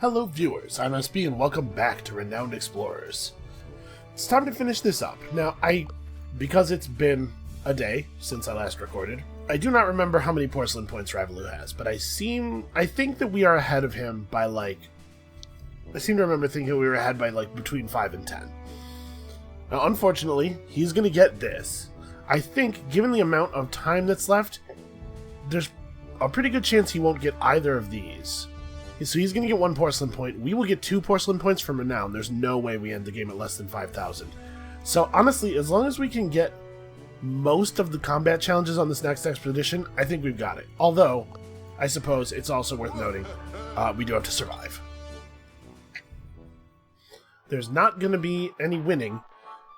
Hello viewers, I'm SB and welcome back to Renowned Explorers. It's time to finish this up. Now, because it's been a day since I last recorded, I do not remember how many porcelain points Ravaloo has, but I think that we are ahead of him by I seem to remember thinking we were ahead by between 5 and 10. Now, unfortunately, he's going to get this. I think, given the amount of time that's left, there's a pretty good chance he won't get either of these. So he's going to get 1 porcelain point. We will get 2 porcelain points from Renown. There's no way we end the game at less than 5,000. So honestly, as long as we can get most of the combat challenges on this next expedition, I think we've got it. Although, I suppose it's also worth noting, we do have to survive. There's not going to be any winning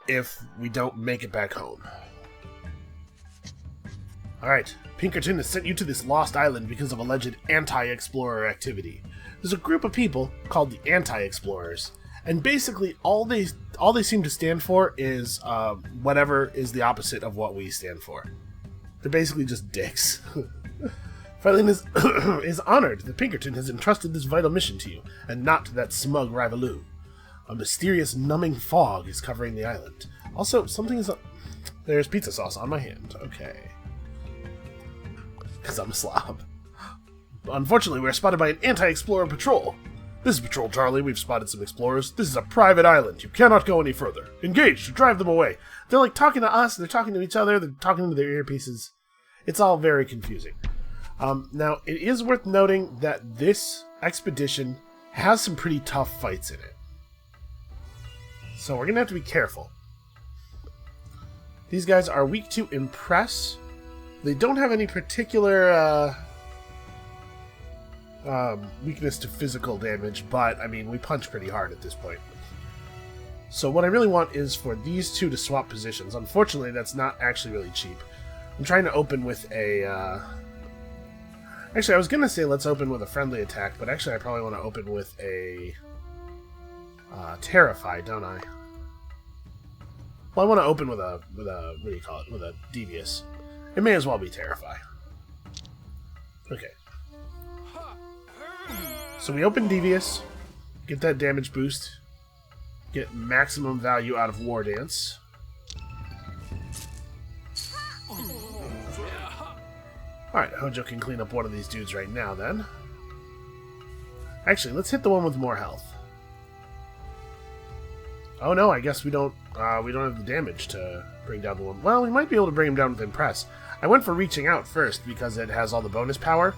if we don't make it back home. Alright, Pinkerton has sent you to this lost island because of alleged anti-explorer activity. There's a group of people called the anti-explorers, and basically all they seem to stand for is whatever is the opposite of what we stand for. They're basically just dicks. Phylline is honored that Pinkerton has entrusted this vital mission to you, and not to that smug Ravaloo. A mysterious numbing fog is covering the island. Also, something is up. There's pizza sauce on my hand. Okay. Because I'm a slob. Unfortunately, we are spotted by an anti-explorer patrol. This is Patrol Charlie. We've spotted some explorers. This is a private island. You cannot go any further. Engage to drive them away. They're talking to us. They're talking to each other. They're talking into their earpieces. It's all very confusing. Now, it is worth noting that this expedition has some pretty tough fights in it. So we're going to have to be careful. These guys are weak to impress. They don't have any particular weakness to physical damage, but, I mean, we punch pretty hard at this point. So what I really want is for these two to swap positions. Unfortunately, that's not actually really cheap. I'm trying to open with a... Actually, I was going to say let's open with a friendly attack, but actually I probably want to open with a... Terrify, don't I? Well, I want to open with a... what do you call it? With a Devious. It may as well be Terrify. Okay. So we open Devious, get that damage boost, get maximum value out of War Dance. Alright, Hojo can clean up one of these dudes right now then. Actually, let's hit the one with more health. Oh no, I guess we don't have the damage to bring down the one. Well, we might be able to bring him down with Impress. I went for Reaching Out first because it has all the bonus power,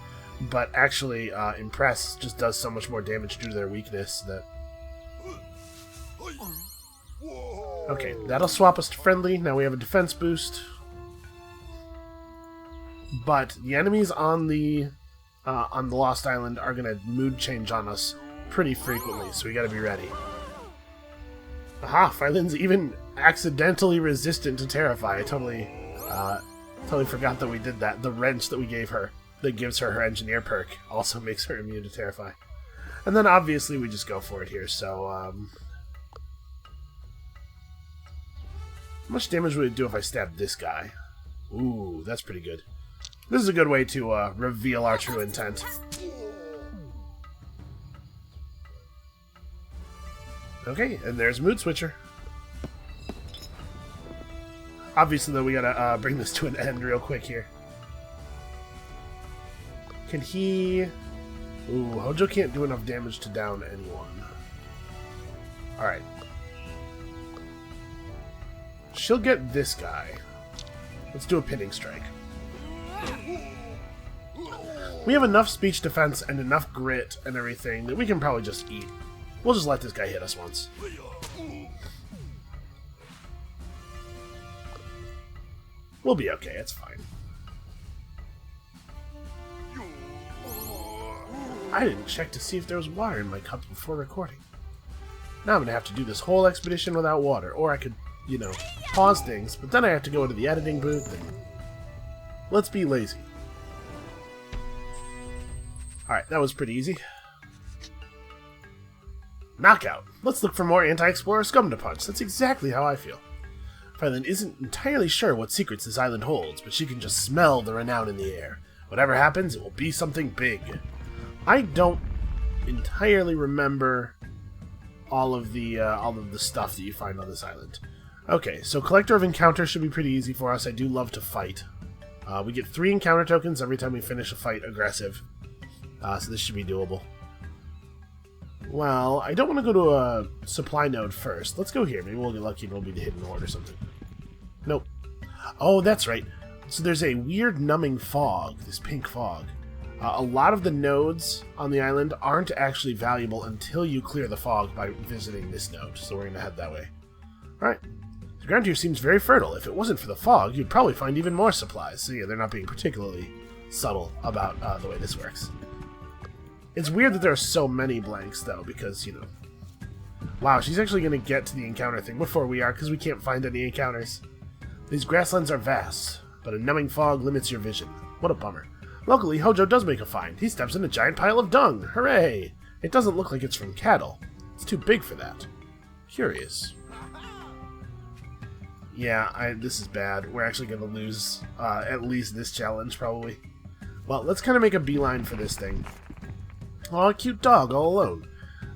but actually Impress just does so much more damage due to their weakness that... Okay, that'll swap us to Friendly. Now we have a defense boost. But the enemies on the Lost Island are going to mood change on us pretty frequently, so we got to be ready. Aha, Phylin's even accidentally resistant to Terrify. I totally forgot that we did that. The wrench that we gave her, that gives her her engineer perk, also makes her immune to Terrify. And then obviously we just go for it here, so, how much damage would it do if I stabbed this guy? Ooh, that's pretty good. This is a good way to, reveal our true intent. Okay, and there's Mood Switcher. Obviously, though, we gotta bring this to an end real quick here. Can he... Ooh, Hojo can't do enough damage to down anyone. Alright. She'll get this guy. Let's do a Pinning Strike. We have enough speech defense and enough grit and everything that we can probably just eat. We'll just let this guy hit us once. We'll be okay, it's fine. I didn't check to see if there was water in my cup before recording. Now I'm gonna have to do this whole expedition without water, or I could, you know, pause things, but then I have to go into the editing booth and... Let's be lazy. Alright, that was pretty easy. Knockout. Let's look for more anti-explorer scum to punch. That's exactly how I feel. Phylline isn't entirely sure what secrets this island holds, but she can just smell the renown in the air. Whatever happens, it will be something big. I don't entirely remember all of the stuff that you find on this island. Okay, so Collector of Encounters should be pretty easy for us. I do love to fight. We get 3 encounter tokens every time we finish a fight aggressive. So this should be doable. Well, I don't want to go to a supply node first. Let's go here. Maybe we'll get lucky and we'll be the hidden horde or something. Nope. Oh, that's right. So there's a weird numbing fog, this pink fog. A lot of the nodes on the island aren't actually valuable until you clear the fog by visiting this node, so we're going to head that way. Alright. The ground here seems very fertile. If it wasn't for the fog, you'd probably find even more supplies. So yeah, they're not being particularly subtle about the way this works. It's weird that there are so many blanks, though, because, you know... Wow, she's actually going to get to the encounter thing before we are, because we can't find any encounters. These grasslands are vast, but a numbing fog limits your vision. What a bummer. Luckily, Hojo does make a find. He steps in a giant pile of dung. Hooray! It doesn't look like it's from cattle. It's too big for that. Curious. Yeah, this is bad. We're actually going to lose at least this challenge, probably. Well, let's kind of make a beeline for this thing. Aw, a cute dog all alone.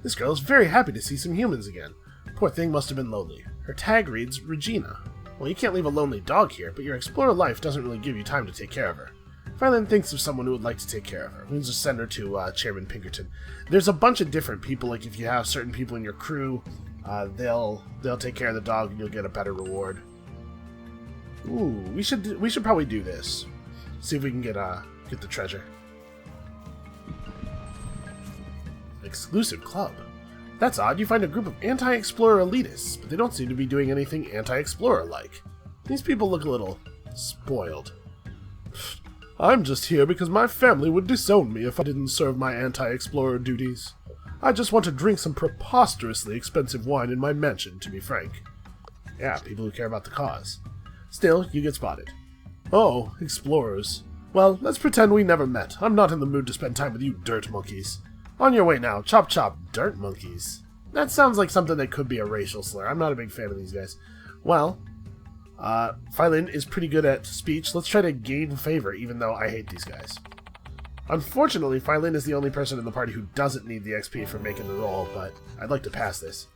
This girl is very happy to see some humans again. Poor thing must have been lonely. Her tag reads Regina. Well, you can't leave a lonely dog here, but your explorer life doesn't really give you time to take care of her. Phylline thinks of someone who would like to take care of her. We can just send her to Chairman Pinkerton. There's a bunch of different people. Like if you have certain people in your crew, they'll take care of the dog, and you'll get a better reward. Ooh, we should probably do this. See if we can get the treasure. Exclusive club. That's odd. You find a group of anti-explorer elitists, but they don't seem to be doing anything anti-explorer-like. These people look a little spoiled. I'm just here because my family would disown me if I didn't serve my anti-explorer duties. I just want to drink some preposterously expensive wine in my mansion, to be frank. Yeah, people who care about the cause. Still, you get spotted. Oh, explorers. Well, let's pretend we never met. I'm not in the mood to spend time with you dirt monkeys. On your way now, chop chop, dirt monkeys. That sounds like something that could be a racial slur. I'm not a big fan of these guys. Well, Phylline is pretty good at speech. Let's try to gain favor, even though I hate these guys. Unfortunately, Phylline is the only person in the party who doesn't need the XP for making the roll, but I'd like to pass this.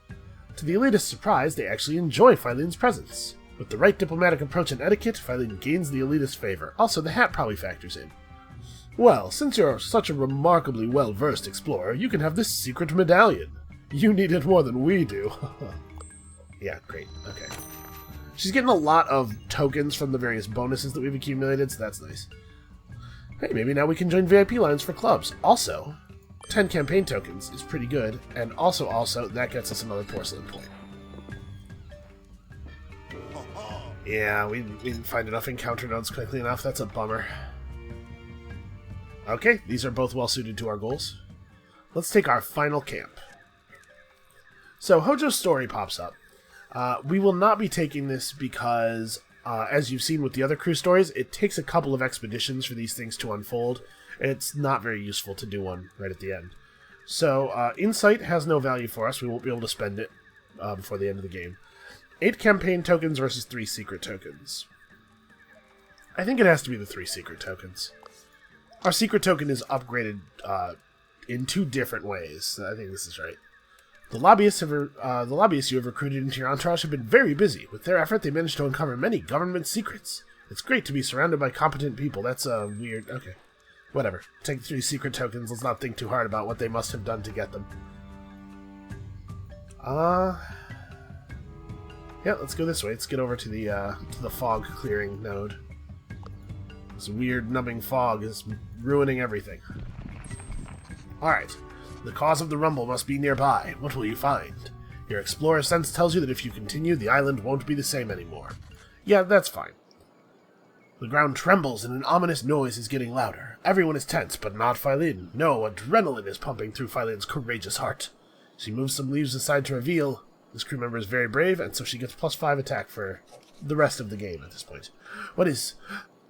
To the elitist surprise, they actually enjoy Phyline's presence. With the right diplomatic approach and etiquette, Phylline gains the elitist favor. Also, the hat probably factors in. Well, since you're such a remarkably well-versed explorer, you can have this secret medallion. You need it more than we do. Yeah, great. Okay. She's getting a lot of tokens from the various bonuses that we've accumulated, so that's nice. Hey, maybe now we can join VIP lines for clubs. Also, 10 campaign tokens is pretty good, and also, that gets us another porcelain point. Yeah, we didn't find enough encounter nodes quickly enough. That's a bummer. Okay, these are both well suited to our goals. Let's take our final camp. So, Hojo's story pops up. We will not be taking this because, as you've seen with the other crew stories, it takes a couple of expeditions for these things to unfold. It's not very useful to do one right at the end. So, Insight has no value for us. We won't be able to spend it before the end of the game. 8 campaign tokens versus 3 secret tokens. I think it has to be the 3 secret tokens. Our secret token is upgraded in 2 different ways. I think this is right. The lobbyists you have recruited into your entourage have been very busy. With their effort, they managed to uncover many government secrets. It's great to be surrounded by competent people. That's weird. Okay. Whatever. Take the 3 secret tokens. Let's not think too hard about what they must have done to get them. Yeah, let's go this way. Let's get over to the fog clearing node. This weird numbing fog is ruining everything. Alright. The cause of the rumble must be nearby. What will you find? Your explorer sense tells you that if you continue, the island won't be the same anymore. Yeah, that's fine. The ground trembles and an ominous noise is getting louder. Everyone is tense, but not Phylline. No, adrenaline is pumping through Phylline's courageous heart. She moves some leaves aside to reveal this crew member is very brave, and so she gets +5 attack for the rest of the game at this point. What is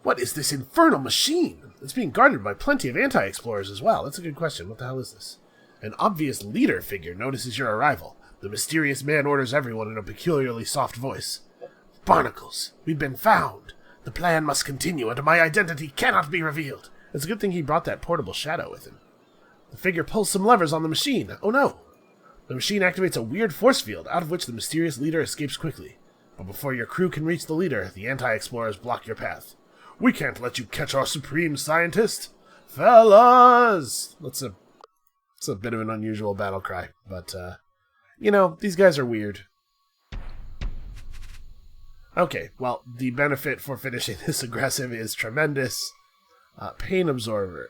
this infernal machine? It's being guarded by plenty of anti-explorers as well. That's a good question. What the hell is this? An obvious leader figure notices your arrival. The mysterious man orders everyone in a peculiarly soft voice. Barnacles, we've been found. The plan must continue, and my identity cannot be revealed. It's a good thing he brought that portable shadow with him. The figure pulls some levers on the machine. Oh no! The machine activates a weird force field, out of which the mysterious leader escapes quickly. But before your crew can reach the leader, the anti-explorers block your path. We can't let you catch our supreme scientist! Fellas! That's a bit of an unusual battle cry, but, you know, these guys are weird. Okay, well, the benefit for finishing this aggressive is tremendous. Pain Absorber.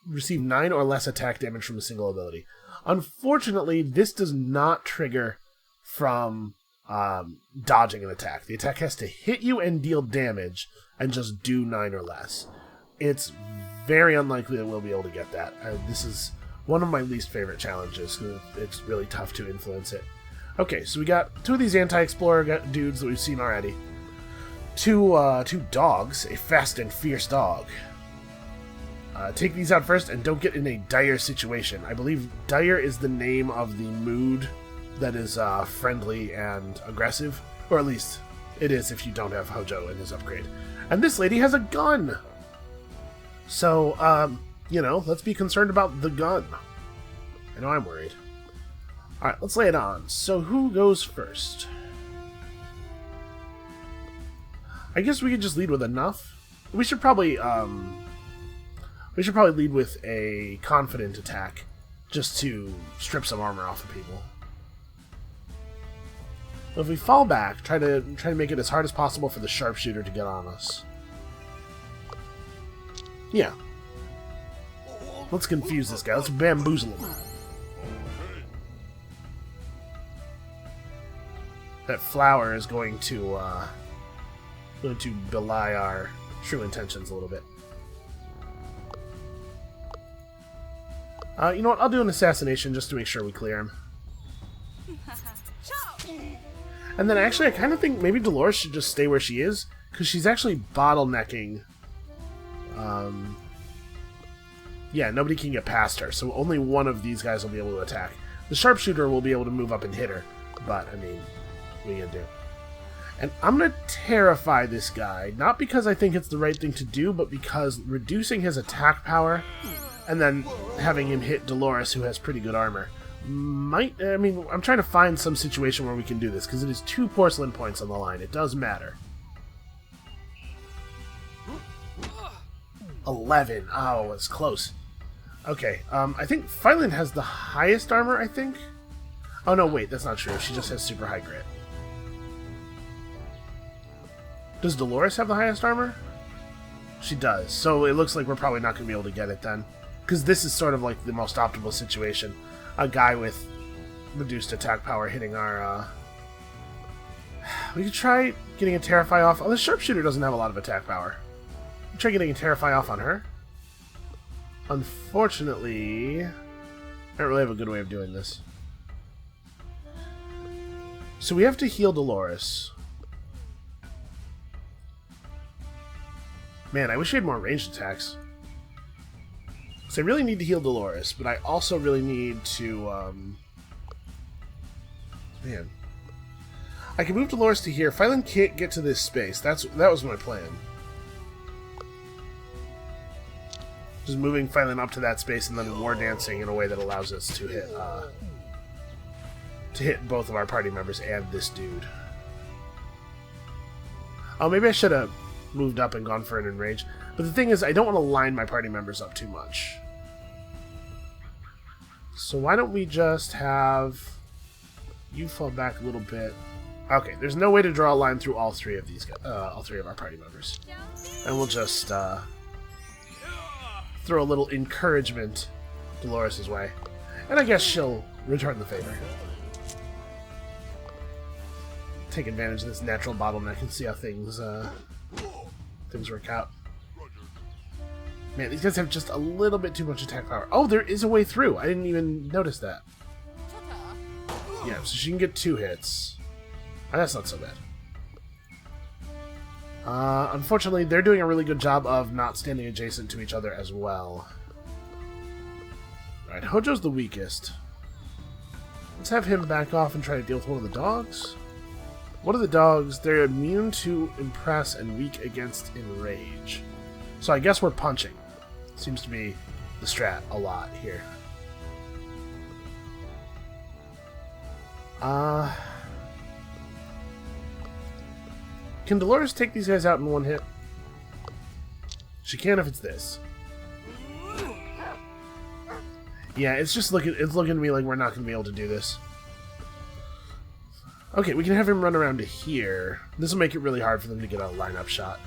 Receive 9 or less attack damage from a single ability. Unfortunately, this does not trigger from dodging an attack. The attack has to hit you and deal damage, and just do 9 or less. It's very unlikely that we'll be able to get that. This is one of my least favorite challenges, because it's really tough to influence it. Okay, so we got 2 of these anti-explorer dudes that we've seen already. 2 dogs, a fast and fierce dog. Take these out first and don't get in a dire situation. I believe dire is the name of the mood that is friendly and aggressive. Or at least it is if you don't have Hojo in his upgrade. And this lady has a gun! So, you know, let's be concerned about the gun. I know I'm worried. Alright, let's lay it on. So who goes first? I guess we could just lead with enough. We should probably lead with a confident attack, just to strip some armor off of people. If we fall back, try to make it as hard as possible for the sharpshooter to get on us. Yeah. Let's confuse this guy. Let's bamboozle him. That flower is going to belie our true intentions a little bit. You know what? I'll do an assassination just to make sure we clear him. And then actually, I kind of think maybe Dolores should just stay where she is, because she's actually bottlenecking. Yeah, nobody can get past her, so only one of these guys will be able to attack. The sharpshooter will be able to move up and hit her, but, I mean, what are you gonna do? And I'm gonna terrify this guy, not because I think it's the right thing to do, but because reducing his attack power and then having him hit Dolores, who has pretty good armor, might... I mean, I'm trying to find some situation where we can do this, because it is 2 porcelain points on the line. It does matter. 11. Oh, it's close. Okay, I think Phylan has the highest armor, I think? Oh, no, wait, that's not true. She just has super high grit. Does Dolores have the highest armor? She does. So it looks like we're probably not going to be able to get it then. Because this is sort of like the most optimal situation. A guy with reduced attack power hitting our... We could try getting a Terrify off. Oh, the sharpshooter doesn't have a lot of attack power. Try getting a Terrify off on her. Unfortunately, I don't really have a good way of doing this. So we have to heal Dolores. Man, I wish we had more ranged attacks. So I really need to heal Dolores, but I also really need to, Man. I can move Dolores to here. Phylan can't get to this space. That was my plan. Just moving Phylan up to that space and then war dancing in a way that allows us to hit both of our party members and this dude. Oh, maybe I should have moved up and gone for an enrage. But the thing is, I don't want to line my party members up too much. So why don't we just have you fall back a little bit? Okay, there's no way to draw a line through all 3 of these guys, all 3 of our party members, and we'll just throw a little encouragement Dolores' way, and I guess she'll return the favor. Take advantage of this natural bottleneck and see how things work out. Man, these guys have just a little bit too much attack power. Oh, there is a way through. I didn't even notice that. Yeah, so she can get 2 hits. Oh, that's not so bad. Unfortunately, they're doing a really good job of not standing adjacent to each other as well. Alright, Hojo's the weakest. Let's have him back off and try to deal with one of the dogs. One of the dogs, they're immune to impress and weak against enrage. So I guess we're punching. Seems to be the strat a lot here. Can Dolores take these guys out in one hit? She can if it's this. Yeah, it's looking to me like we're not going to be able to do this. Okay, we can have him run around to here. This will make it really hard for them to get a lineup shot.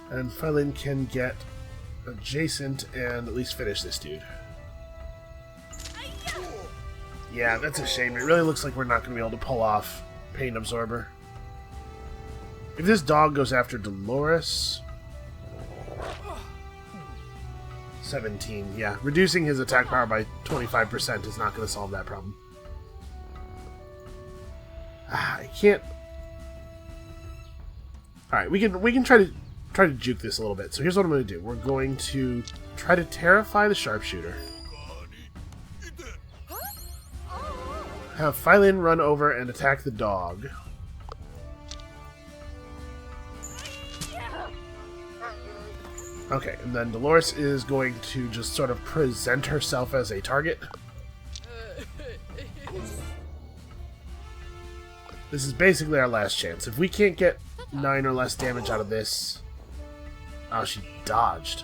And Phylin can get adjacent and at least finish this dude. Yeah, that's a shame. It really looks like we're not going to be able to pull off Pain Absorber. If this dog goes after Dolores... 17, yeah. Reducing his attack power by 25% is not going to solve that problem. I can't... Alright, we can try to juke this a little bit. So here's what I'm going to do. We're going to try to terrify the sharpshooter. Have Phylin run over and attack the dog. Okay, and then Dolores is going to just sort of present herself as a target. This is basically our last chance. If we can't get 9 or less damage out of this... Oh, she dodged.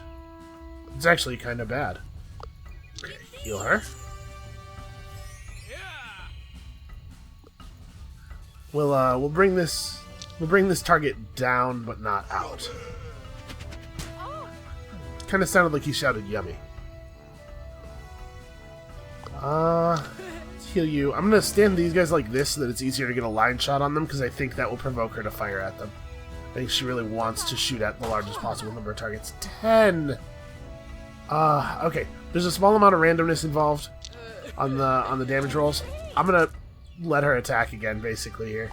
It's actually kind of bad. Okay, heal her. We'll bring this target down, but not out. Kind of sounded like he shouted "yummy." Let's heal you. I'm gonna stand these guys like this so that it's easier to get a line shot on them, because I think that will provoke her to fire at them. I think she really wants to shoot at the largest possible number of targets. 10. Okay. There's a small amount of randomness involved on the damage rolls. I'm gonna let her attack again, basically, here.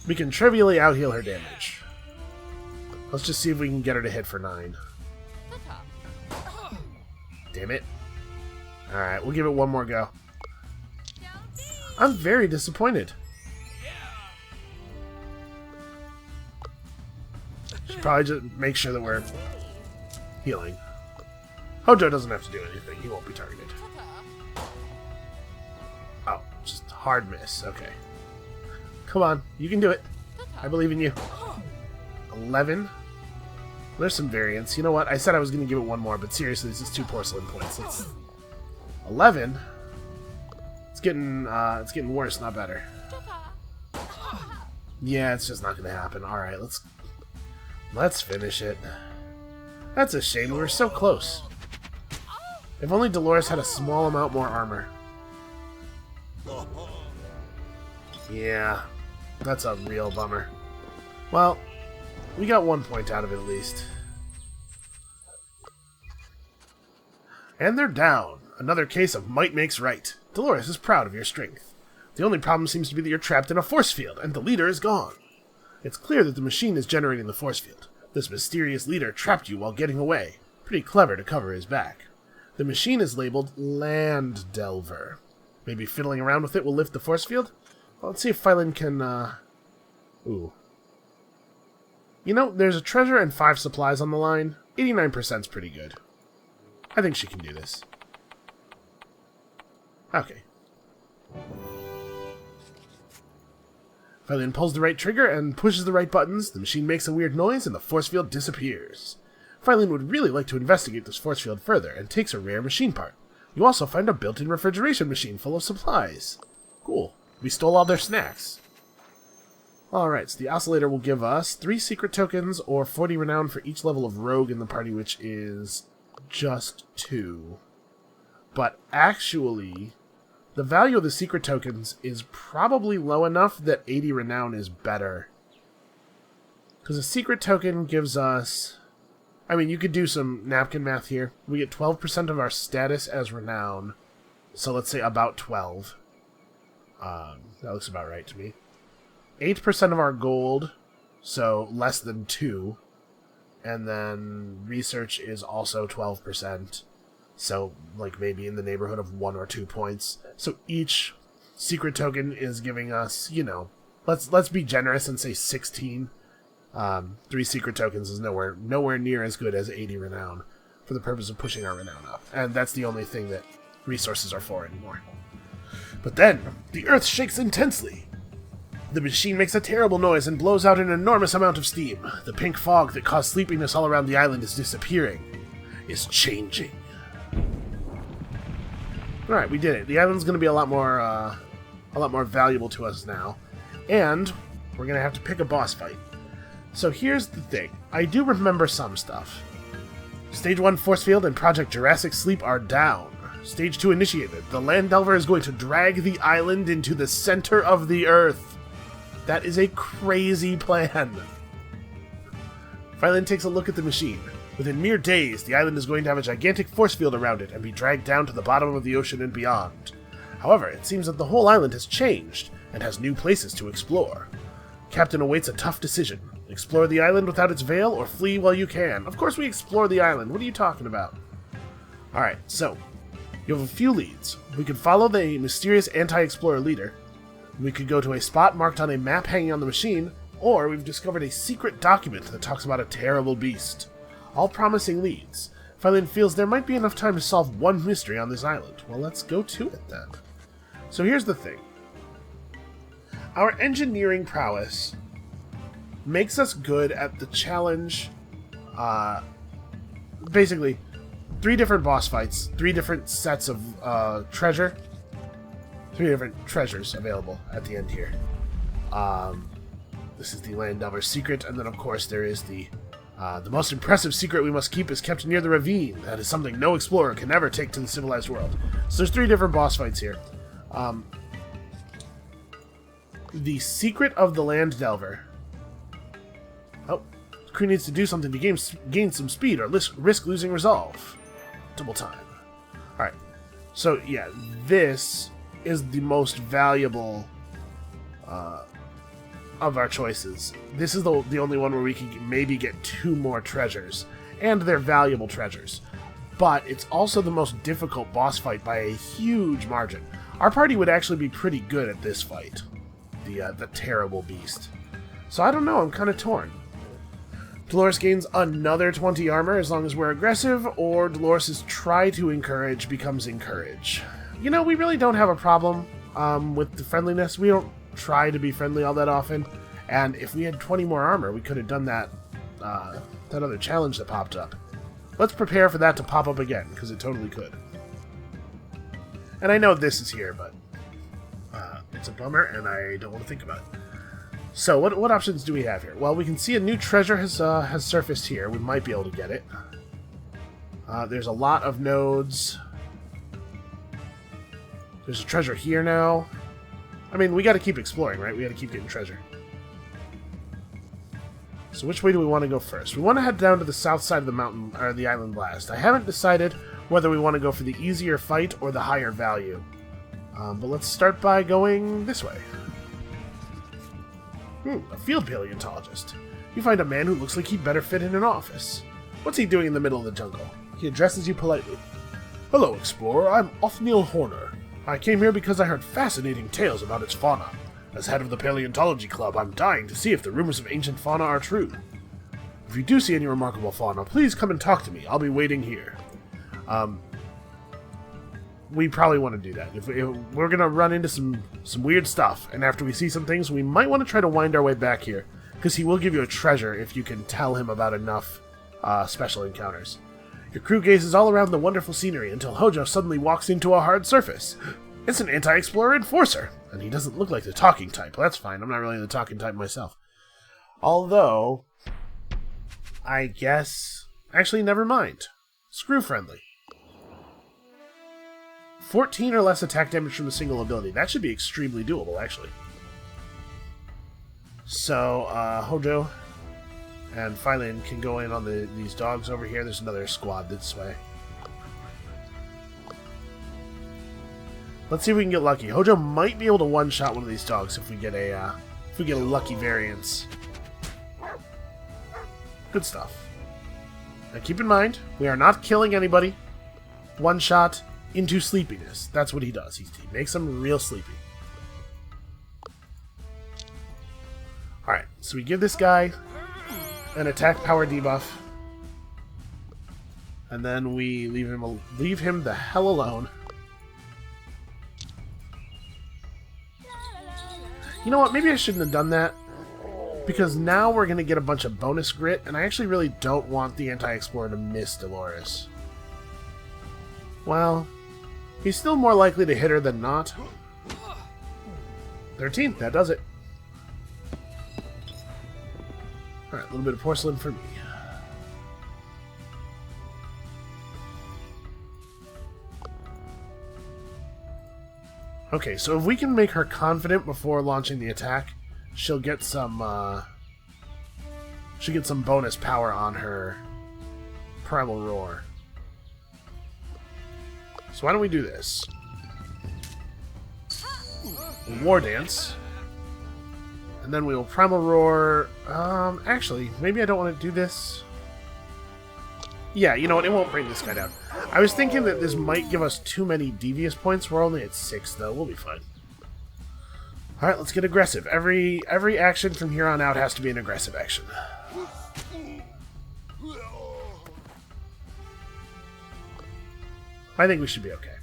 We can trivially out-heal her damage. Let's just see if we can get her to hit for 9. Damn it. Alright, we'll give it one more go. I'm very disappointed. Should probably just make sure that we're healing. Hojo doesn't have to do anything. He won't be targeted. Oh, just hard miss. Okay. Come on. You can do it. I believe in you. 11. There's some variance. You know what? I said I was going to give it one more, but seriously, this is 2 porcelain points. It's 11. It's getting worse, not better. Yeah, it's just not going to happen. All right, let's finish it. That's a shame. We were so close. If only Dolores had a small amount more armor. Yeah, that's a real bummer. Well, we got 1 point out of it at least. And they're down. Another case of might makes right. Dolores is proud of your strength. The only problem seems to be that you're trapped in a force field, and the leader is gone. It's clear that the machine is generating the force field. This mysterious leader trapped you while getting away. Pretty clever to cover his back. The machine is labeled Land Delver. Maybe fiddling around with it will lift the force field? Well, let's see if Phylin can, Ooh. You know, there's a treasure and 5 supplies on the line. 89%'s pretty good. I think she can do this. Okay. Phylin pulls the right trigger and pushes the right buttons. The machine makes a weird noise and the force field disappears. Phylin would really like to investigate this force field further and takes a rare machine part. You also find a built-in refrigeration machine full of supplies. Cool. We stole all their snacks. Alright, so the oscillator will give us 3 secret tokens or 40 renown for each level of rogue in the party, which is just 2. But actually, the value of the secret tokens is probably low enough that 80 renown is better. Because a secret token gives us... I mean, you could do some napkin math here. We get 12% of our status as renown. So let's say about 12. That looks about right to me. 8% of our gold, so less than 2. And then research is also 12%. So, like, maybe in the neighborhood of 1 or 2 points. So each secret token is giving us, you know, let's be generous and say 16. 3 secret tokens is nowhere near as good as 80 renown for the purpose of pushing our renown up. And that's the only thing that resources are for anymore. But then, the earth shakes intensely. The machine makes a terrible noise and blows out an enormous amount of steam. The pink fog that caused sleepiness all around the island is disappearing. Is changing. Alright, we did it. The island's going to be a lot more valuable to us now. And we're going to have to pick a boss fight. So here's the thing. I do remember some stuff. Stage 1 Force Field and Project Jurassic Sleep are down. Stage 2 initiated. The Land Delver is going to drag the island into the center of the Earth. That is a crazy plan. Phylan takes a look at the machine. Within mere days, the island is going to have a gigantic force field around it and be dragged down to the bottom of the ocean and beyond. However, it seems that the whole island has changed and has new places to explore. Captain awaits a tough decision. Explore the island without its veil or flee while you can. Of course we explore the island. What are you talking about? Alright, so you have a few leads. We could follow the mysterious anti-explorer leader. We could go to a spot marked on a map hanging on the machine, or we've discovered a secret document that talks about a terrible beast. All promising leads. Phylan feels there might be enough time to solve one mystery on this island. Well, let's go to it then. So here's the thing. Our engineering prowess makes us good at the challenge. Basically, 3 different boss fights, 3 different sets of treasure. 3 different treasures available at the end here. This is the Land Delver's secret, and then of course there is the most impressive secret we must keep is kept near the ravine. That is something no explorer can ever take to the civilized world. So there's 3 different boss fights here. The secret of the Land Delver. Oh, the crew needs to do something to gain some speed or risk losing resolve. Double time. Alright, so yeah, this is the most valuable of our choices. This is the only one where we can maybe get 2 more treasures, and they're valuable treasures. But it's also the most difficult boss fight by a huge margin. Our party would actually be pretty good at this fight, the terrible beast. So I don't know, I'm kind of torn. Dolores gains another 20 armor as long as we're aggressive, or Dolores' try to encourage becomes encourage. You know, we really don't have a problem with the friendliness. We don't try to be friendly all that often, and if we had 20 more armor, we could have done that other challenge that popped up. Let's prepare for that to pop up again, because it totally could. And I know this is here, but it's a bummer, and I don't want to think about it. So, what options do we have here? Well, we can see a new treasure has surfaced here. We might be able to get it. There's a lot of nodes. There's a treasure here now. I mean, we got to keep exploring, right? We got to keep getting treasure. So which way do we want to go first? We want to head down to the south side of the mountain, or the island last. I haven't decided whether we want to go for the easier fight or the higher value. But let's start by going this way. A field paleontologist. You find a man who looks like he'd better fit in an office. What's he doing in the middle of the jungle? He addresses you politely. Hello, explorer. I'm Othniel Horner. I came here because I heard fascinating tales about its fauna. As head of the Paleontology Club, I'm dying to see if the rumors of ancient fauna are true. If you do see any remarkable fauna, please come and talk to me. I'll be waiting here. We probably want to do that. If we're going to run into some weird stuff, and after we see some things, we might want to try to wind our way back here, because he will give you a treasure if you can tell him about enough special encounters. Your crew gazes all around the wonderful scenery until Hojo suddenly walks into a hard surface. It's an anti-explorer enforcer, and he doesn't look like the talking type. Well, that's fine. I'm not really the talking type myself. Although, I guess... Actually, never mind. Screw friendly. 14 or less attack damage from a single ability. That should be extremely doable, actually. So, Hojo and Phylan can go in on these dogs over here. There's another squad this way. Let's see if we can get lucky. Hojo might be able to one-shot one of these dogs if we get a lucky variance. Good stuff. Now keep in mind, we are not killing anybody. One shot into sleepiness. That's what he does. He makes them real sleepy. Alright, so we give this guy an attack power debuff. And then we leave him the hell alone. You know what? Maybe I shouldn't have done that. Because now we're going to get a bunch of bonus grit, and I actually really don't want the Anti-Explorer to miss Dolores. Well, he's still more likely to hit her than not. 13, that does it. Alright, a little bit of porcelain for me. Okay, so if we can make her confident before launching the attack, she'll get some bonus power on her Primal Roar. So why don't we do this? War Dance. And then we'll Primal Roar. Actually, maybe I don't want to do this. Yeah, you know what? It won't bring this guy down. I was thinking that this might give us too many devious points. We're only at 6, though. We'll be fine. Alright, let's get aggressive. Every action from here on out has to be an aggressive action. I think we should be okay.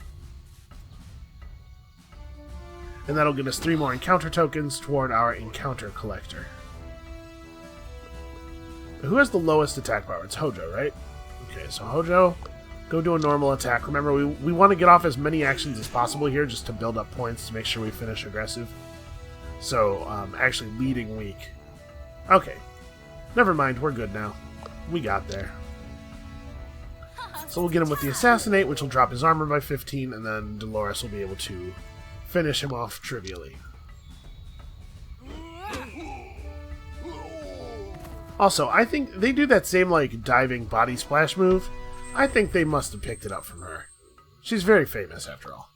And that'll give us 3 more encounter tokens toward our encounter collector. But who has the lowest attack power? It's Hojo, right? Okay, so Hojo, go do a normal attack. Remember, we want to get off as many actions as possible here just to build up points to make sure we finish aggressive. So, actually leading weak. Okay. Never mind, we're good now. We got there. So we'll get him with the Assassinate, which will drop his armor by 15, and then Dolores will be able to finish him off trivially. Also, I think they do that same, like, diving body splash move. I think they must have picked it up from her. She's very famous, after all.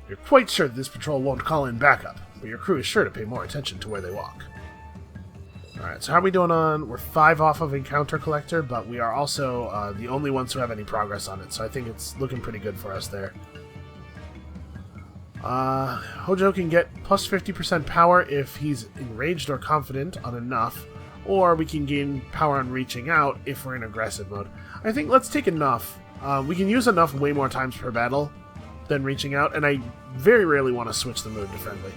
You're quite sure that this patrol won't call in backup, but your crew is sure to pay more attention to where they walk. Alright, so how are we doing on... We're 5 off of Encounter Collector, but we are also the only ones who have any progress on it, so I think it's looking pretty good for us there. Hojo can get plus 50% power if he's enraged or confident on enough, or we can gain power on reaching out if we're in aggressive mode. I think let's take enough. We can use enough way more times per battle than reaching out, and I very rarely want to switch the mode to friendly.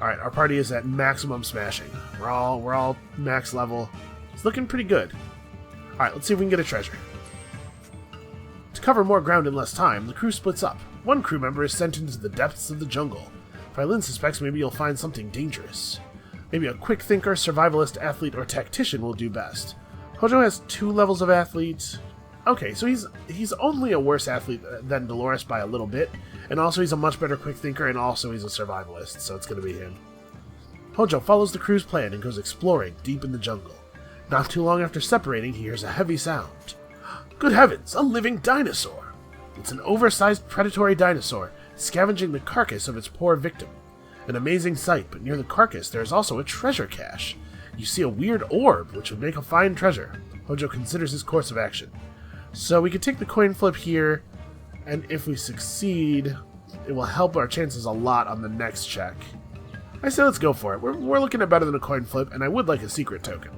Alright, our party is at maximum smashing. We're all max level. It's looking pretty good. Alright, let's see if we can get a treasure. To cover more ground in less time, the crew splits up. One crew member is sent into the depths of the jungle. Phylin suspects maybe you'll find something dangerous. Maybe a quick thinker, survivalist, athlete, or tactician will do best. Hojo has 2 levels of athlete. Okay, so he's only a worse athlete than Dolores by a little bit, and also he's a much better quick thinker, and also he's a survivalist, so it's going to be him. Hojo follows the crew's plan and goes exploring deep in the jungle. Not too long after separating, he hears a heavy sound. Good heavens, a living dinosaur! It's an oversized predatory dinosaur, scavenging the carcass of its poor victim. An amazing sight, but near the carcass there is also a treasure cache. You see a weird orb, which would make a fine treasure. Hojo considers his course of action. So we could take the coin flip here, and if we succeed, it will help our chances a lot on the next check. I say let's go for it. We're looking at better than a coin flip, and I would like a secret token.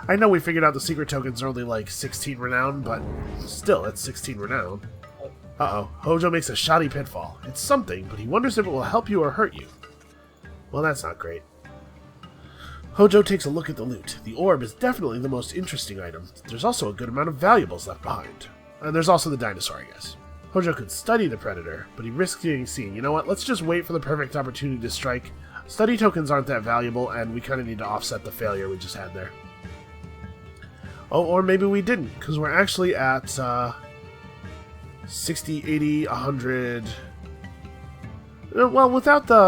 I know we figured out the secret tokens are only like 16 renown, but still, it's 16 renown. Uh-oh, Hojo makes a shoddy pitfall. It's something, but he wonders if it will help you or hurt you. Well, that's not great. Hojo takes a look at the loot. The orb is definitely the most interesting item. There's also a good amount of valuables left behind. And there's also the dinosaur, I guess. Hojo could study the predator, but he risks getting seen. You know what? Let's just wait for the perfect opportunity to strike. Study tokens aren't that valuable, and we kind of need to offset the failure we just had there. Oh, or maybe we didn't, because we're actually at 60, 80, 100. Well, without the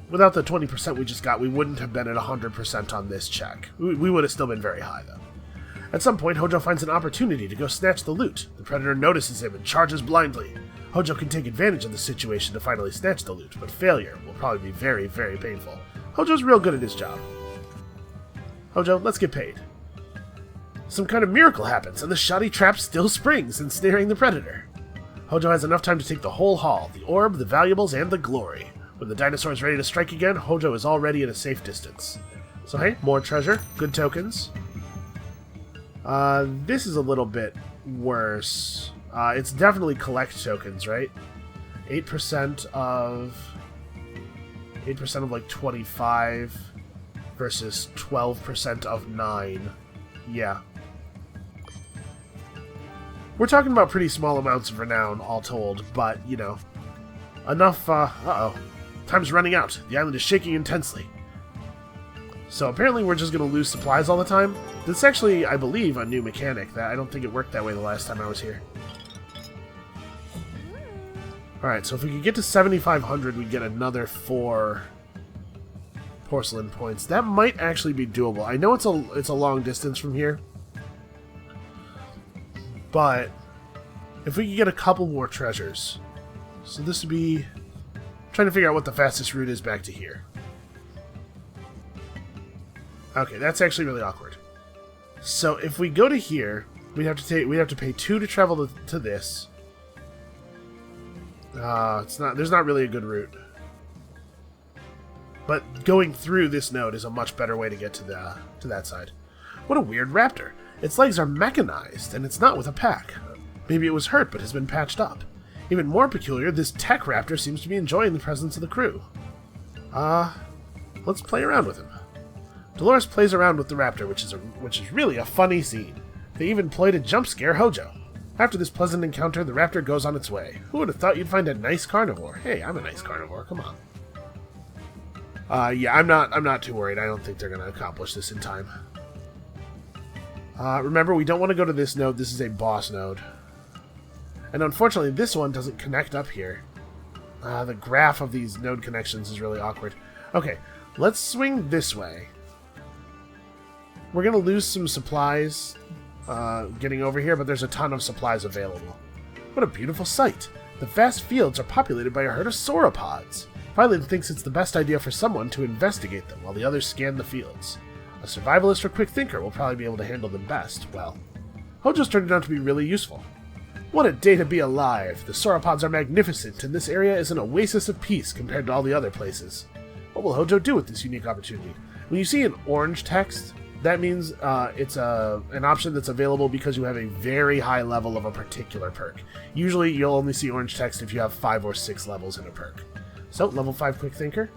20% we just got, we wouldn't have been at 100% on this check. We would have still been very high, though. At some point, Hojo finds an opportunity to go snatch the loot. The predator notices him and charges blindly. Hojo can take advantage of the situation to finally snatch the loot, but failure will probably be very, very painful. Hojo's real good at his job. Hojo, let's get paid. Some kind of miracle happens, and the shoddy trap still springs, ensnaring the predator. Hojo has enough time to take the whole haul, the orb, the valuables, and the glory. When the dinosaur is ready to strike again, Hojo is already at a safe distance. So hey, more treasure, good tokens. This is a little bit worse. It's definitely collect tokens, right? 8% of like 25 versus 12% of 9. Yeah. We're talking about pretty small amounts of renown, all told, but, you know, enough, uh-oh. Time's running out. The island is shaking intensely. So apparently we're just going to lose supplies all the time. This is actually, I believe, a new mechanic. That I don't think it worked that way the last time I was here. Alright, so if we could get to 7,500, we'd get another 4 porcelain points. That might actually be doable. I know it's a long distance from here. But if we could get a couple more treasures. So this would be... I'm trying to figure out what the fastest route is back to here. Okay, that's actually really awkward. So if we go to here, we'd have to pay 2 to travel to this. There's not really a good route. But going through this node is a much better way to get to that side. What a weird raptor. Its legs are mechanized, and it's not with a pack. Maybe it was hurt, but has been patched up. Even more peculiar, this tech raptor seems to be enjoying the presence of the crew. Let's play around with him. Dolores plays around with the raptor, which is really a funny scene. They even played a jump scare Hojo. After this pleasant encounter, the raptor goes on its way. Who would have thought you'd find a nice carnivore? Hey, I'm a nice carnivore, come on. Yeah, I'm not too worried. I don't think they're going to accomplish this in time. Remember, we don't want to go to this node. This is a boss node. And unfortunately, this one doesn't connect up here. The graph of these node connections is really awkward. Okay, let's swing this way. We're going to lose some supplies getting over here, but there's a ton of supplies available. What a beautiful sight. The vast fields are populated by a herd of sauropods. Violet thinks it's the best idea for someone to investigate them while the others scan the fields. A survivalist or quick thinker will probably be able to handle them best. Well, Hojo's turned out to be really useful. What a day to be alive! The sauropods are magnificent, and this area is an oasis of peace compared to all the other places. What will Hojo do with this unique opportunity? When you see an orange text, that means it's an option that's available because you have a very high level of a particular perk. Usually you'll only see orange text if you have 5 or 6 levels in a perk. So, level 5 quick thinker.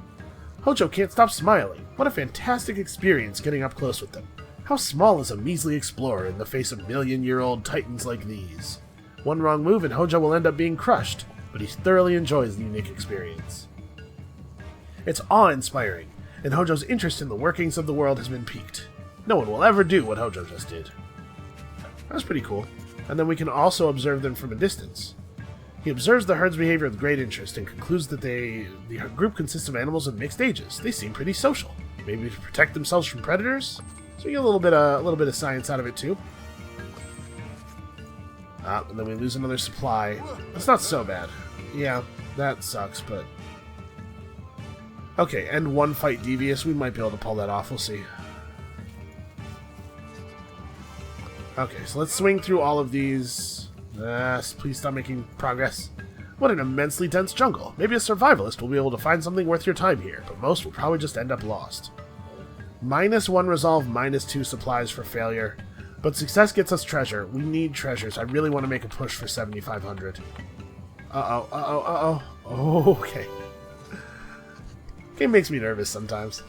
Hojo can't stop smiling. What a fantastic experience getting up close with them. How small is a measly explorer in the face of million-year-old titans like these? One wrong move and Hojo will end up being crushed, but he thoroughly enjoys the unique experience. It's awe-inspiring, and Hojo's interest in the workings of the world has been piqued. No one will ever do what Hojo just did. That's pretty cool. And then we can also observe them from a distance. He observes the herd's behavior with great interest and concludes that the group consists of animals of mixed ages. They seem pretty social. Maybe to protect themselves from predators? So we get a little bit of science out of it too. And then we lose another supply. That's not so bad. Yeah, that sucks, but... Okay, and one fight devious. We might be able to pull that off. We'll see. Okay, so let's swing through all of these. Please stop making progress. What an immensely dense jungle. Maybe a survivalist will be able to find something worth your time here, but most will probably just end up lost. -1 resolve, -2 supplies for failure. But success gets us treasure. We need treasures. I really want to make a push for 7,500. Uh-oh. Oh, okay. Game makes me nervous sometimes.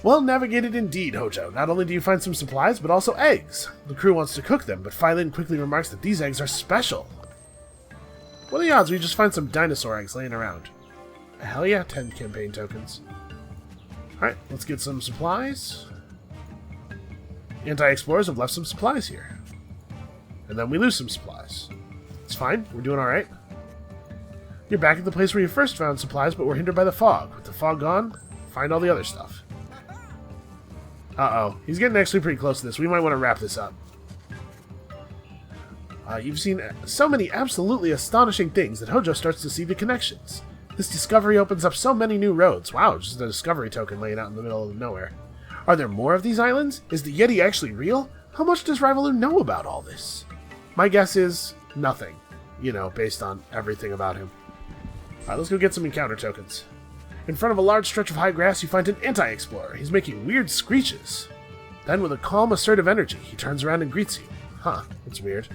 Well navigated indeed, Hojo. Not only do you find some supplies, but also eggs. The crew wants to cook them, but Phylin quickly remarks that these eggs are special. What are the odds we just find some dinosaur eggs laying around? Hell yeah, 10 campaign tokens. Alright, let's get some supplies. Anti-explorers have left some supplies here. And then we lose some supplies. It's fine, we're doing alright. You're back at the place where you first found supplies, but we're hindered by the fog. With the fog gone, find all the other stuff. Uh-oh. He's getting actually pretty close to this. We might want to wrap this up. You've seen so many absolutely astonishing things that Hojo starts to see the connections. This discovery opens up so many new roads. Wow, just a discovery token laying out in the middle of nowhere. Are there more of these islands? Is the Yeti actually real? How much does Rivalu know about all this? My guess is nothing, you know, based on everything about him. Alright, let's go get some encounter tokens. In front of a large stretch of high grass, you find an anti-explorer. He's making weird screeches. Then, with a calm, assertive energy, he turns around and greets you. Huh, that's weird.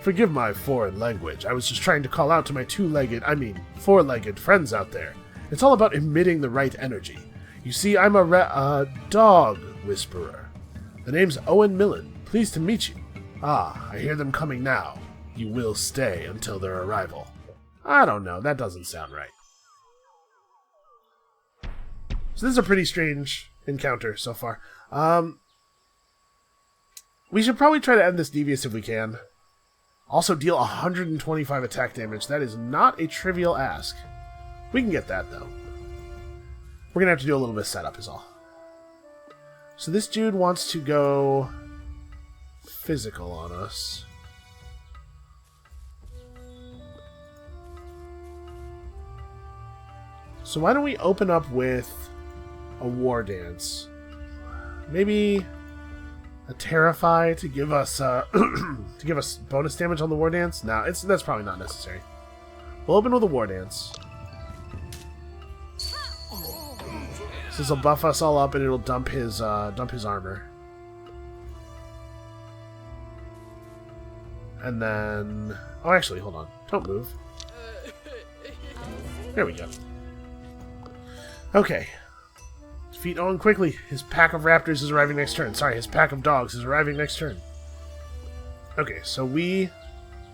Forgive my foreign language. I was just trying to call out to my four-legged friends out there. It's all about emitting the right energy. You see, I'm a dog whisperer. The name's Owen Millen. Pleased to meet you. Ah, I hear them coming now. You will stay until their arrival. I don't know. That doesn't sound right. So this is a pretty strange encounter so far. We should probably try to end this devious if we can. Also deal 125 attack damage. That is not a trivial ask. We can get that, though. We're going to have to do a little bit of setup is all. So this dude wants to go physical on us. So why don't we open up with a war dance? Maybe a terrify to give us bonus damage on the war dance? No, that's probably not necessary. We'll open with a war dance. This will buff us all up, and it'll dump his armor. And then, oh, actually, hold on. Don't move. There we go. Okay. Defeat Owen quickly. His pack of raptors is arriving next turn. Sorry, his pack of dogs is arriving next turn. Okay, so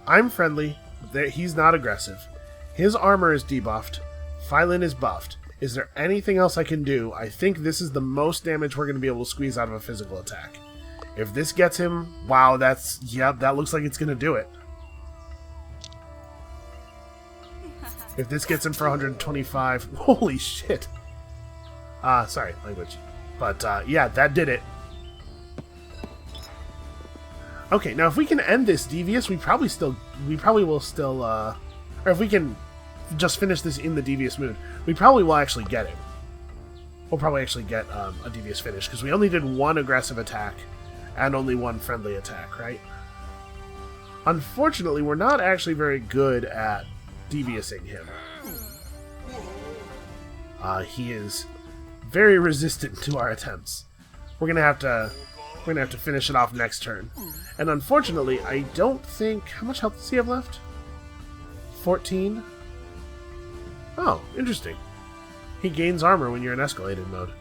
I'm friendly. He's not aggressive. His armor is debuffed. Phylin is buffed. Is there anything else I can do? I think this is the most damage we're going to be able to squeeze out of a physical attack. If this gets him, wow, that looks like it's going to do it. If this gets him for 125, holy shit. Sorry, language. But, yeah, that did it. Okay, now if we can end this devious, we probably will still, or if we can just finish this in the devious mood, we probably will actually get him. We'll probably actually get a devious finish, because we only did one aggressive attack and only one friendly attack, right? Unfortunately, we're not actually very good at deviousing him. He is very resistant to our attempts. We're gonna have to finish it off next turn. And unfortunately, I don't think... How much health does he have left? 14? Oh, interesting. He gains armor when you're in escalated mode.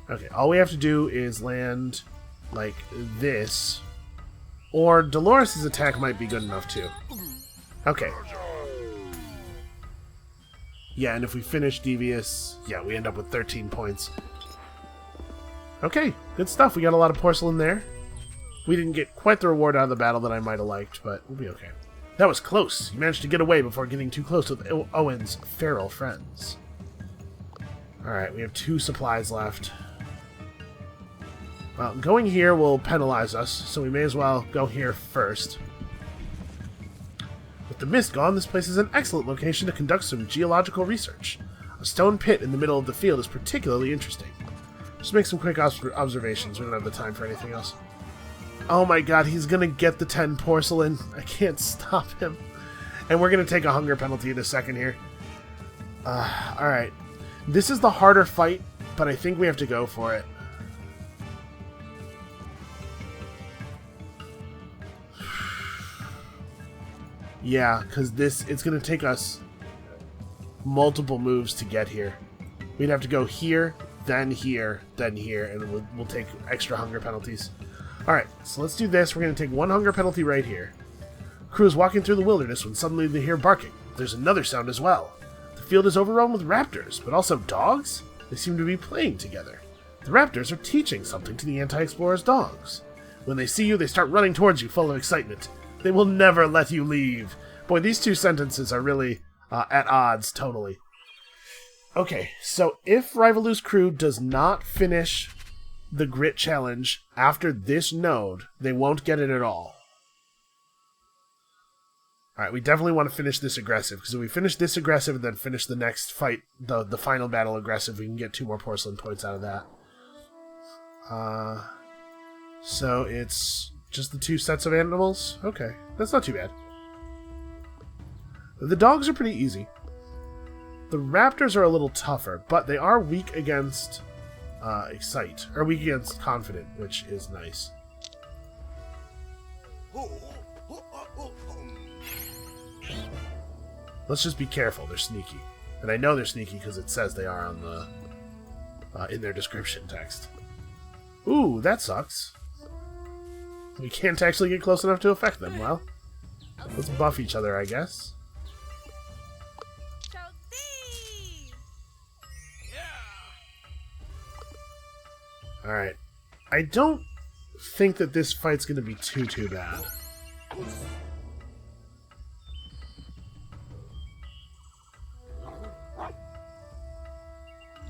Okay, all we have to do is land like this. Or Dolores' attack might be good enough too. Okay. Yeah, and if we finish devious, yeah, we end up with 13 points. Okay, good stuff. We got a lot of porcelain there. We didn't get quite the reward out of the battle that I might have liked, but we'll be okay. That was close. You managed to get away before getting too close with Owen's feral friends. Alright, we have 2 supplies left. Well, going here will penalize us, so we may as well go here first. With the mist gone, this place is an excellent location to conduct some geological research. A stone pit in the middle of the field is particularly interesting. Just make some quick observations. We don't have the time for anything else. Oh my god, he's gonna get the 10 porcelain. I can't stop him. And we're gonna take a hunger penalty in a second here. Alright. This is the harder fight, but I think we have to go for it. Yeah, because it's going to take us multiple moves to get here. We'd have to go here, then here, then here, and we'll take extra hunger penalties. Alright, so let's do this. We're going to take 1 hunger penalty right here. Crew is walking through the wilderness when suddenly they hear barking. There's another sound as well. The field is overrun with raptors, but also dogs? They seem to be playing together. The raptors are teaching something to the anti-explorer's dogs. When they see you, they start running towards you full of excitement. They will never let you leave. Boy, these 2 sentences are really at odds, totally. Okay, so if Rivaloo's crew does not finish the grit challenge after this node, they won't get it at all. Alright, we definitely want to finish this aggressive, because if we finish this aggressive and then finish the next fight, the final battle aggressive, we can get 2 more porcelain points out of that. So it's Just the two sets of animals? Okay, that's not too bad. The dogs are pretty easy. The raptors are a little tougher, but they are weak against Excite, or weak against Confident, which is nice. Let's just be careful, they're sneaky. And I know they're sneaky because it says they are on the in their description text. Ooh, that sucks. We can't actually get close enough to affect them. Well, let's buff each other, I guess. Alright. I don't think that this fight's going to be too bad.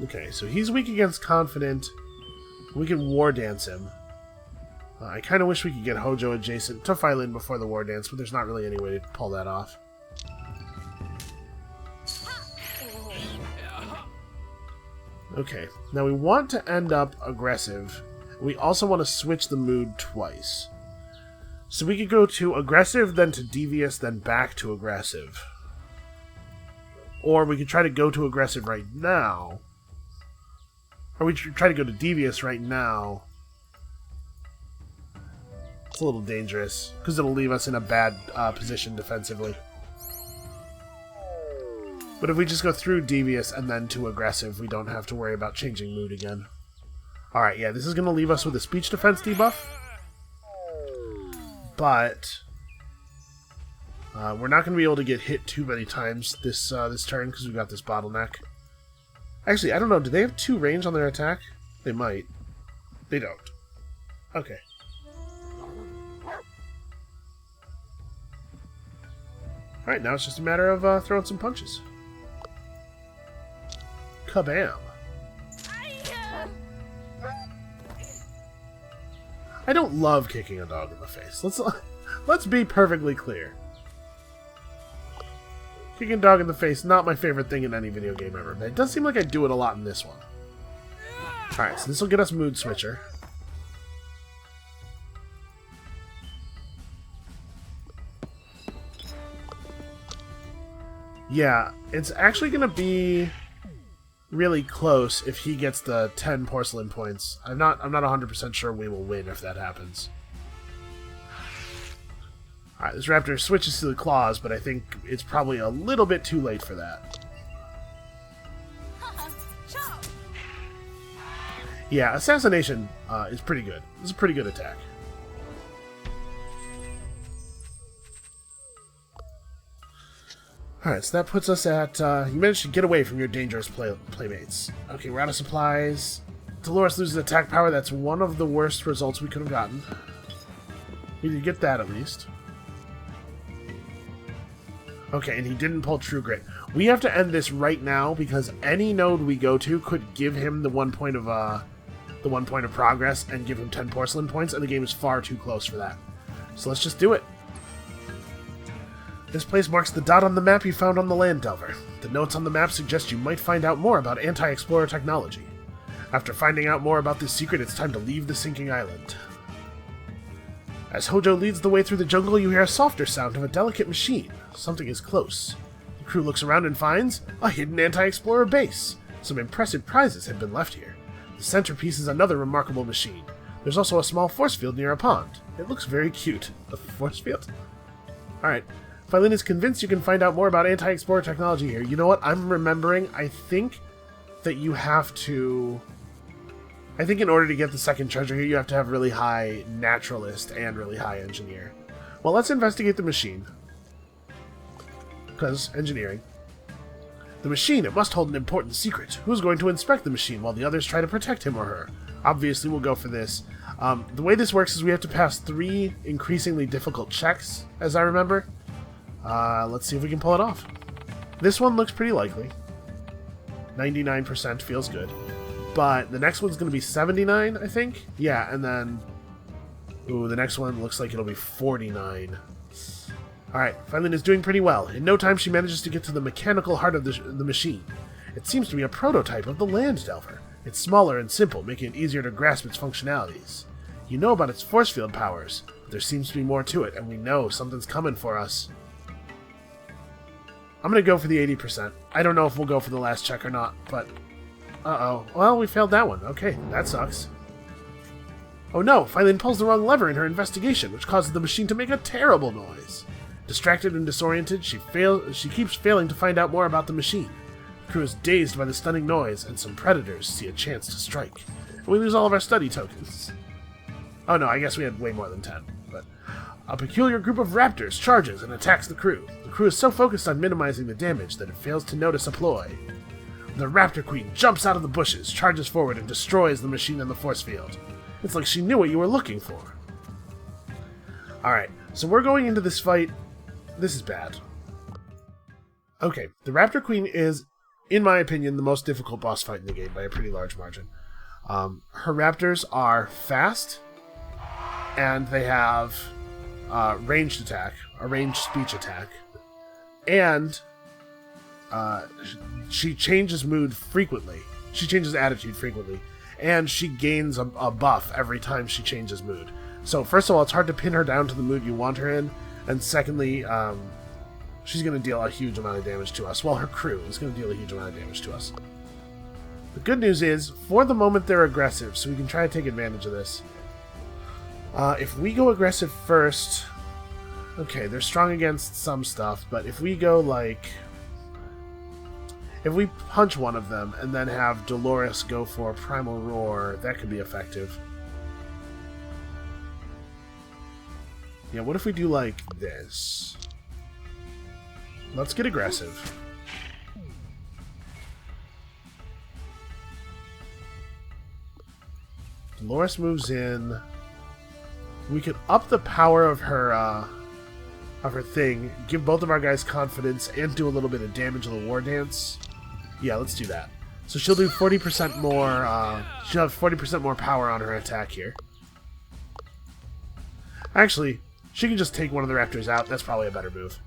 Okay, so he's weak against Confident. We can War Dance him. I kind of wish we could get Hojo adjacent to Phylin before the War Dance, but there's not really any way to pull that off. Okay, now we want to end up aggressive. We also want to switch the mood twice. So we could go to aggressive, then to devious, then back to aggressive. Or we could try to go to aggressive right now. Or we try to go to devious right now. It's a little dangerous, because it'll leave us in a bad position defensively. But if we just go through devious and then to aggressive, we don't have to worry about changing mood again. Alright, yeah, this is going to leave us with a speech defense debuff. But we're not going to be able to get hit too many times this turn because we've got this bottleneck. Actually, I don't know. Do they have 2 range on their attack? They might. They don't. Okay. Alright, now it's just a matter of throwing some punches. Kabam. I don't love kicking a dog in the face. Let's be perfectly clear. Kicking a dog in the face, not my favorite thing in any video game ever, but it does seem like I do it a lot in this one. Alright, so this will get us Mood Switcher. Yeah, it's actually going to be really close if he gets the 10 porcelain points. I'm not 100% sure we will win if that happens. Alright, this raptor switches to the claws, but I think it's probably a little bit too late for that. Yeah, Assassination is pretty good. It's a pretty good attack. Alright, so that puts us at... you managed to get away from your dangerous playmates. Okay, we're out of supplies. Dolores loses attack power. That's one of the worst results we could have gotten. We did get that, at least. Okay, and he didn't pull True Grit. We have to end this right now, because any node we go to could give him the 1 point of progress and give him 10 porcelain points, and the game is far too close for that. So let's just do it. This place marks the dot on the map you found on the Land Delver. The notes on the map suggest you might find out more about anti-explorer technology. After finding out more about this secret, it's time to leave the sinking island. As Hojo leads the way through the jungle, you hear a softer sound of a delicate machine. Something is close. The crew looks around and finds a hidden anti-explorer base. Some impressive prizes have been left here. The centerpiece is another remarkable machine. There's also a small force field near a pond. It looks very cute. A force field? Alright. Phylin is convinced you can find out more about anti-explorer technology here. You know what? I'm remembering. I think that you have to... I think in order to get the second treasure here, you have to have really high naturalist and really high engineer. Well, let's investigate the machine. Because engineering. The machine, it must hold an important secret. Who's going to inspect the machine while the others try to protect him or her? Obviously, we'll go for this. The way this works is we have to pass 3 increasingly difficult checks, as I remember. Let's see if we can pull it off. This one looks pretty likely. 99% feels good. But the next one's going to be 79, I think? Yeah, and then... Ooh, the next one looks like it'll be 49. Alright, Phylin is doing pretty well. In no time she manages to get to the mechanical heart of the machine. It seems to be a prototype of the Land Delver. It's smaller and simple, making it easier to grasp its functionalities. You know about its force field powers. there seems to be more to it, and we know something's coming for us. I'm going to go for the 80%. I don't know if we'll go for the last check or not, but... Uh-oh. Well, we failed that one. Okay, that sucks. Oh no, Phylline pulls the wrong lever in her investigation, which causes the machine to make a terrible noise. Distracted and disoriented, she keeps failing to find out more about the machine. The crew is dazed by the stunning noise, and some predators see a chance to strike. And we lose all of our study tokens. Oh no, I guess we had way more than 10, but... A peculiar group of raptors charges and attacks the crew. The crew is so focused on minimizing the damage that it fails to notice a ploy. The Raptor Queen jumps out of the bushes, charges forward, and destroys the machine in the force field. It's like she knew what you were looking for. Alright, so we're going into this fight. This is bad. Okay, the Raptor Queen is, in my opinion, the most difficult boss fight in the game by a pretty large margin. Her raptors are fast, and they have... ranged attack, a ranged speech attack, and she changes mood frequently. She changes attitude frequently, and she gains a buff every time she changes mood. So first of all, it's hard to pin her down to the mood you want her in, and secondly, she's going to deal a huge amount of damage to us. Well, her crew is going to deal a huge amount of damage to us. The good news is, for the moment, they're aggressive, so we can try to take advantage of this. If we go aggressive first... Okay, they're strong against some stuff, but if we go, like... If we punch one of them, and then have Dolores go for Primal Roar, that could be effective. Yeah, what if we do, like, this? Let's get aggressive. Dolores moves in... We could up the power of her thing, give both of our guys confidence, and do a little bit of damage of the War Dance. Yeah, let's do that. So she'll do 40% more, she'll have 40% more power on her attack here. Actually, she can just take one of the raptors out. That's probably a better move.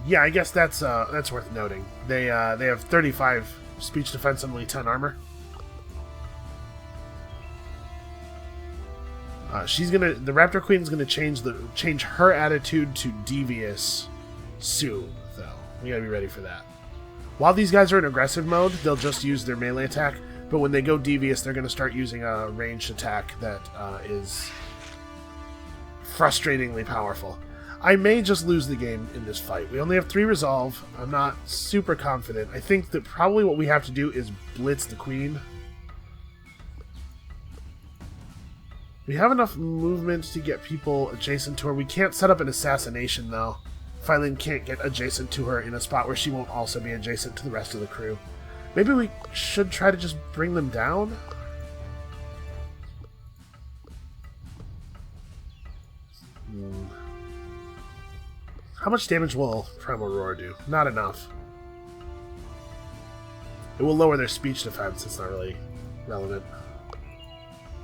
Yeah, I guess that's worth noting. They have 35 speech defense and only 10 armor. The Raptor Queen's gonna change her attitude to devious soon, though. We gotta be ready for that. While these guys are in aggressive mode, they'll just use their melee attack, but when they go devious, they're gonna start using a ranged attack that is frustratingly powerful. I may just lose the game in this fight. We only have 3 resolve. I'm not super confident. I think that probably what we have to do is blitz the Queen. We have enough movement to get people adjacent to her. We can't set up an assassination, though. Phylline can't get adjacent to her in a spot where she won't also be adjacent to the rest of the crew. Maybe we should try to just bring them down? How much damage will Primal Roar do? Not enough. It will lower their speech defense. It's not really relevant.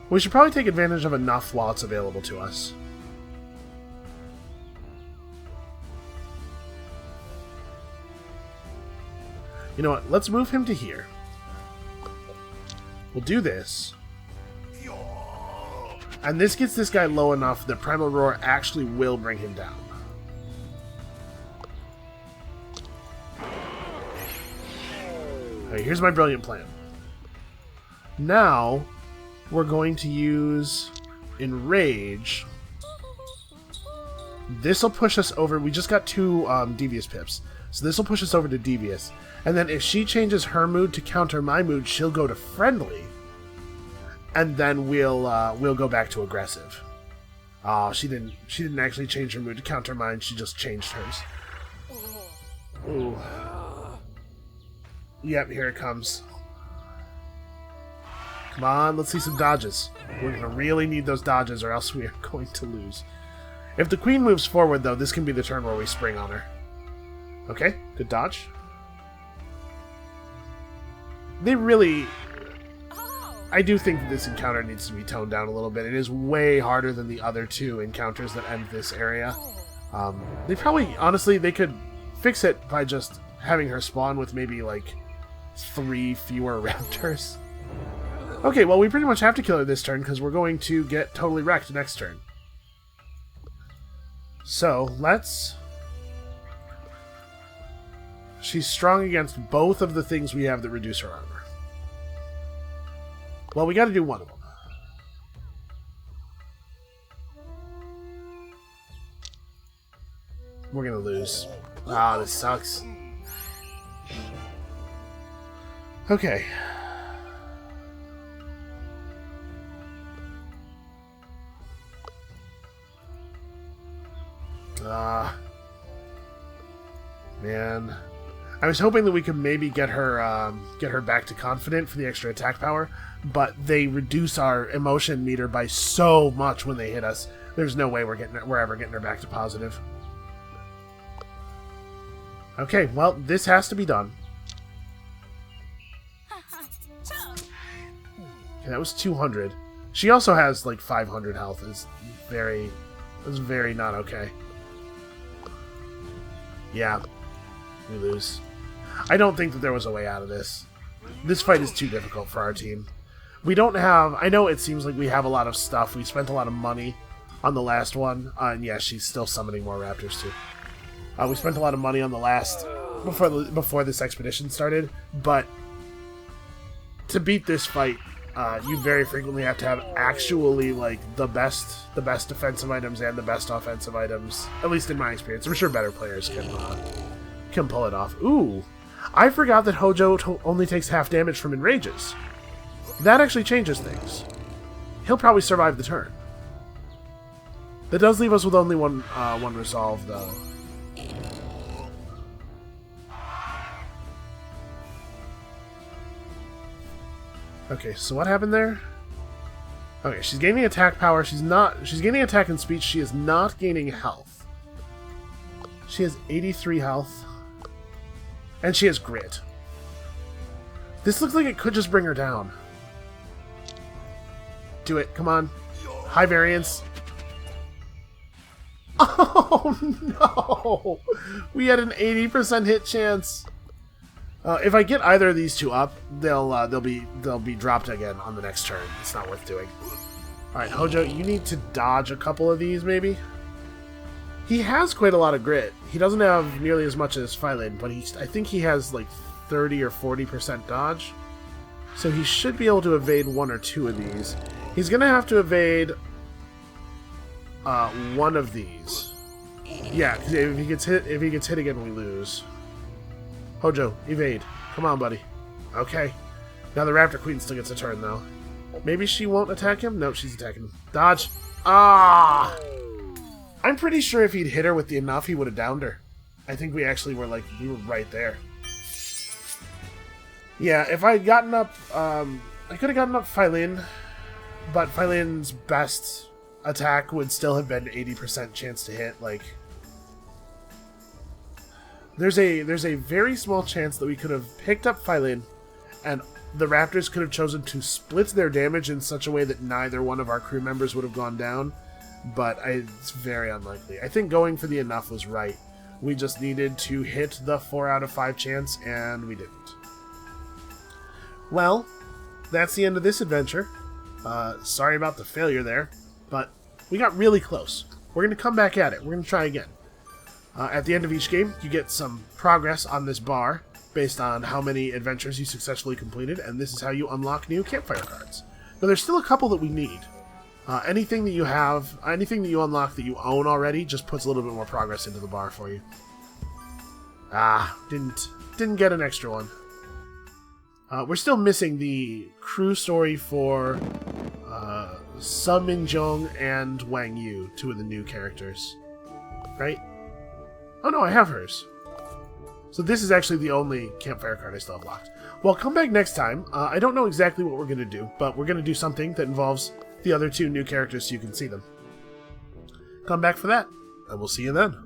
We should probably take advantage of enough while it's available to us. You know what? Let's move him to here. We'll do this. And this gets this guy low enough that Primal Roar actually will bring him down. Alright, here's my brilliant plan. Now... we're going to use Enrage. This will push us over. We just got 2 Devious Pips. So this will push us over to Devious. And then if she changes her mood to counter my mood, she'll go to Friendly. And then we'll go back to Aggressive. Oh, she didn't actually change her mood to counter mine. She just changed hers. Ooh. Yep, here it comes. Come on, let's see some dodges. We're going to really need those dodges or else we are going to lose. If the Queen moves forward, though, this can be the turn where we spring on her. Okay, good dodge. They really... I do think that this encounter needs to be toned down a little bit. It is way harder than the other 2 encounters that end this area. They probably, honestly, they could fix it by just having her spawn with maybe, like, 3 fewer raptors. Okay, well, we pretty much have to kill her this turn because we're going to get totally wrecked next turn. So, let's... She's strong against both of the things we have that reduce her armor. Well, we got to do one of them. We're going to lose. Ah, this sucks. Okay. Man. I was hoping that we could maybe get her back to confident for the extra attack power, but they reduce our emotion meter by so much when they hit us. There's no way we're ever getting her back to positive. Okay, well, this has to be done. Okay, that was 200. She also has like 500 health. It's very not okay. Yeah, we lose. I don't think that there was a way out of this. This fight is too difficult for our team. We don't have... I know it seems like we have a lot of stuff. We spent a lot of money on the last one. And yeah, she's still summoning more raptors too. We spent a lot of money on the last... Before this expedition started. But to beat this fight, you very frequently have to have actually like the best defensive items and the best offensive items. At least in my experience. I'm sure better players can pull it off. Ooh. I forgot that Hojo only takes half damage from enrages. That actually changes things. He'll probably survive the turn. That does leave us with only one resolve, though. Okay, so what happened there? Okay, she's gaining attack power. She's gaining attack and speech. She is not gaining health. She has 83 health. And she has grit. This looks like it could just bring her down. Do it. Come on. High variance. Oh, no! We had an 80% hit chance. If I get either of these two up, they'll be dropped again on the next turn. It's not worth doing. All right, Hojo, you need to dodge a couple of these, maybe. He has quite a lot of grit. He doesn't have nearly as much as Phylin, but I think he has like 30 or 40% dodge. So he should be able to evade one or two of these. He's gonna have to evade one of these. Yeah, because if he gets hit again, we lose. Hojo, evade. Come on, buddy. Okay. Now the Raptor Queen still gets a turn, though. Maybe she won't attack him? No, she's attacking him. Dodge. Ah! I'm pretty sure if he'd hit her with the enough, he would have downed her. I think we actually were we were right there. Yeah, if I'd gotten up, I could have gotten up Phylin, but Phylin's best attack would still have been 80% chance to hit. Like, there's a very small chance that we could have picked up Phylin, and the Raptors could have chosen to split their damage in such a way that neither one of our crew members would have gone down. But it's very unlikely. I think going for the enough was right. We just needed to hit the 4 out of 5 chance, and we didn't. Well, that's the end of this adventure. Sorry about the failure there, but we got really close. We're going to come back at it. We're going to try again. At the end of each game, you get some progress on this bar based on how many adventures you successfully completed, and this is how you unlock new campfire cards. But there's still a couple that we need. Anything that you have, anything that you unlock that you own already, just puts a little bit more progress into the bar for you. Ah, didn't get an extra one. We're still missing the crew story for Sun Mingjong and Wang Yu, 2 of the new characters. Right? Oh no, I have hers. So this is actually the only campfire card I still have locked. Well, come back next time. I don't know exactly what we're going to do, but we're going to do something that involves the other 2 new characters so you can see them. Come back for that, and we'll see you then.